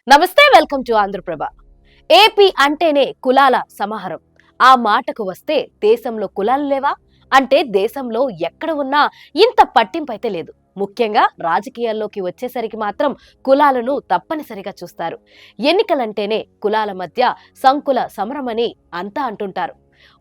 నమస్తే, welcome to Andhraprabha. AP అంటేనే కులాల సమాహారం. ఆ మాటకు వస్తే దేశంలో కులాలు లేవా అంటే దేశంలో ఎక్కడ ఉన్నా ఇంత పట్టింపైతే లేదు. ముఖ్యంగా రాజకీయాల్లోకి వచ్చేసరికి మాత్రం కులాలను తప్పనిసరిగా చూస్తారు. ఎన్నికలంటేనే కులాల మధ్య సంకుల సమరమని అంతా అంటుంటారు.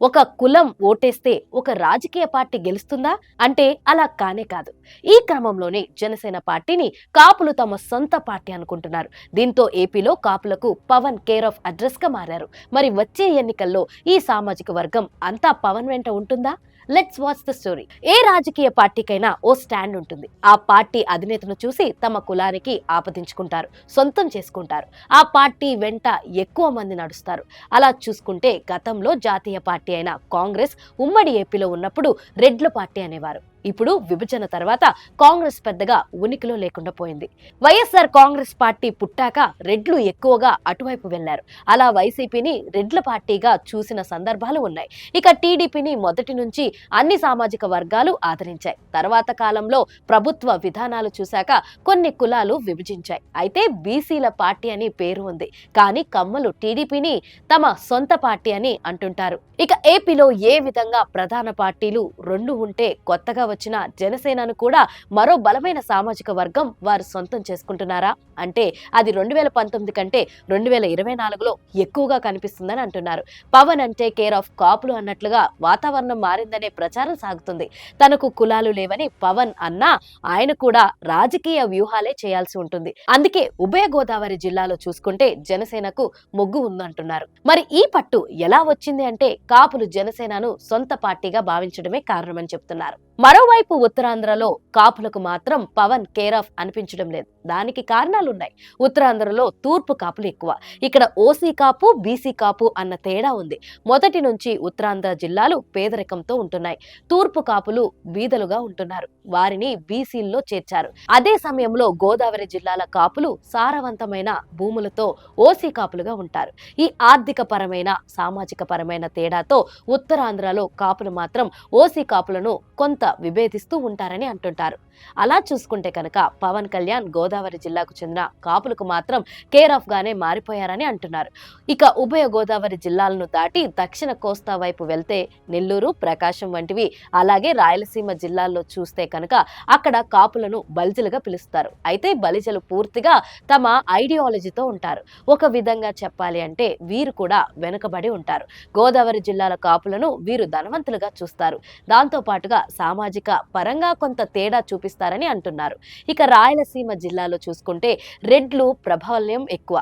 ఒక కులం ఓటేస్తే ఒక రాజకీయ పార్టీ గెలుస్తుందా అంటే అలా కానే కాదు. ఈ క్రమంలోనే జనసేన పార్టీని కాపులు తమ సొంత పార్టీ అనుకుంటున్నారు. దీంతో ఏపీలో కాపులకు పవన్ కేర్ ఆఫ్ అడ్రస్ గా మారారు. మరి వచ్చే ఎన్నికల్లో ఈ సామాజిక వర్గం అంతా పవన్ వెంట ఉంటుందా? Let's watch the story. ఏ రాజకీయ పార్టీకైనా ఓ స్టాండ్ ఉంటుంది. ఆ పార్టీ అధినేతను చూసి తమ కులానికి ఆపదించుకుంటారు, సొంతం చేసుకుంటారు. ఆ పార్టీ వెంట ఎక్కువ మంది నడుస్తారు. అలా చూసుకుంటే గతంలో జాతీయ పార్టీ అయిన కాంగ్రెస్ ఉమ్మడి ఏపీలో ఉన్నప్పుడు రెడ్ల పార్టీ అనేవారు. ఇప్పుడు విభజన తర్వాత కాంగ్రెస్ పెద్దగా ఉనికిలో లేకుండా పోయింది. వైఎస్ఆర్ కాంగ్రెస్ పార్టీ పుట్టాక రెడ్లు ఎక్కువగా అటువైపు వెళ్లారు. అలా వైసీపీని రెడ్ల పార్టీగా చూసిన సందర్భాలు ఉన్నాయి. ఇక టీడీపీని మొదటి నుంచి అన్ని సామాజిక వర్గాలు ఆదరించాయి. తర్వాత కాలంలో ప్రభుత్వ విధానాలు చూశాక కొన్ని కులాలు విభజించాయి. అయితే బీసీల పార్టీ అని పేరు ఉంది, కానీ కమ్మలు టీడీపీని తమ సొంత పార్టీ అని అంటుంటారు. ఇక ఏపీలో ఏ విధంగా ప్రధాన పార్టీలు రెండు ఉంటే కొత్తగా వచ్చిన జనసేనను కూడా మరో బలమైన సామాజిక వర్గం వారు సొంతం చేసుకుంటున్నారా అంటే అది 2019 కంటే 2024లో ఎక్కువగా కనిపిస్తుందని అంటున్నారు. పవన్ అంటే కేర్ ఆఫ్ కాపులు అన్నట్లుగా వాతావరణం మారిందనే ప్రచారం సాగుతుంది. తనకు కులాలు లేవని పవన్ అన్నా ఆయన కూడా రాజకీయ వ్యూహాలే చేయాల్సి ఉంటుంది. అందుకే ఉభయ గోదావరి జిల్లాలో చూసుకుంటే జనసేనకు మొగ్గు ఉందంటున్నారు. మరి ఈ పట్టు ఎలా వచ్చింది అంటే కాపులు జనసేనను సొంత పార్టీగా భావించడమే కారణమని చెప్తున్నారు. మరోవైపు ఉత్తరాంధ్రలో కాపులకు మాత్రం పవన్ కేర్ ఆఫ్ అనిపించడం లేదు. దానికి కారణాలున్నాయి. ఉత్తరాంధ్రలో తూర్పు కాపులు ఎక్కువ. ఇక్కడ ఓసీ కాపు, బీసీ కాపు అన్న తేడా ఉంది. మొదటి నుంచి ఉత్తరాంధ్ర జిల్లాలు పేదరికంతో ఉంటున్నాయి. తూర్పు కాపులు బీదలుగా ఉంటున్నారు. వారిని బీసీల్లో చేర్చారు. అదే సమయంలో గోదావరి జిల్లాల కాపులు సారవంతమైన భూములతో ఓసీ కాపులుగా ఉంటారు. ఈ ఆర్థిక పరమైన, సామాజిక పరమైన తేడాతో ఉత్తరాంధ్రలో కాపులు మాత్రం ఓసీ కాపులను కొంత విభేదిస్తూ ఉంటారని అంటుంటారు. అలా చూసుకుంటే కనుక పవన్ కళ్యాణ్ గోదావరి జిల్లాకు చెందిన కాపులకు మాత్రం కేర్ ఆఫ్ గానే మారిపోయారని అంటున్నారు. ఇక ఉభయ గోదావరి జిల్లాలను దాటి దక్షిణ కోస్తా వైపు వెళ్తే నెల్లూరు, ప్రకాశం వంటివి, అలాగే రాయలసీమ జిల్లాల్లో చూస్తే కనుక అక్కడ కాపులను బలిజలుగా పిలుస్తారు. అయితే బలిజలు పూర్తిగా తమ ఐడియాలజీతో ఉంటారు. ఒక విధంగా చెప్పాలి అంటే వీరు కూడా వెనుకబడి ఉంటారు. గోదావరి జిల్లాల కాపులను వీరు ధనవంతులుగా చూస్తారు. దాంతో పాటుగా సామాజిక పరంగా కొంత తేడా చూపిస్తారని అంటున్నారు. ఇక రాయలసీమ జిల్లాలో చూసుకుంటే రెడ్లు ప్రాబల్యం ఎక్కువ.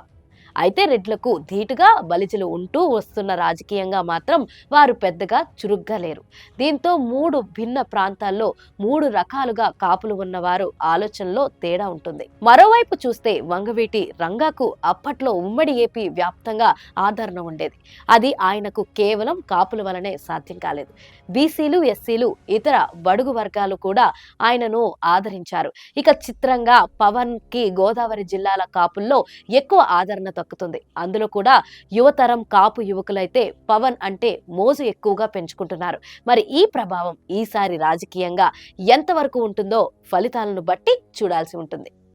అయితే రెడ్లకు ధీటుగా బలిజలు ఉంటూ వస్తున్న రాజకీయంగా మాత్రం వారు పెద్దగా చురుగ్గా లేరు. దీంతో మూడు భిన్న ప్రాంతాల్లో మూడు రకాలుగా కాపులు ఉన్నవారు ఆలోచనలో తేడా ఉంటుంది. మరోవైపు చూస్తే వంగవీటి రంగాకు అప్పట్లో ఉమ్మడి ఏపీ వ్యాప్తంగా ఆదరణ ఉండేది. అది ఆయనకు కేవలం కాపుల వలనే సాధ్యం కాలేదు. బీసీలు, ఎస్సీలు, ఇతర బడుగు వర్గాలు కూడా ఆయనను ఆదరించారు. ఇక చిత్రంగా పవన్ కి గోదావరి జిల్లాల కాపుల్లో ఎక్కువ ఆదరణ దక్కుతుంది. అందులో కూడా యువతరం కాపు యువకులైతే పవన్ అంటే మోజు ఎక్కువగా పెంచుకుంటున్నారు. మరి ఈ ప్రభావం ఈసారి రాజకీయంగా ఎంతవరకు ఉంటుందో ఫలితాలను బట్టి చూడాల్సి ఉంటుంది.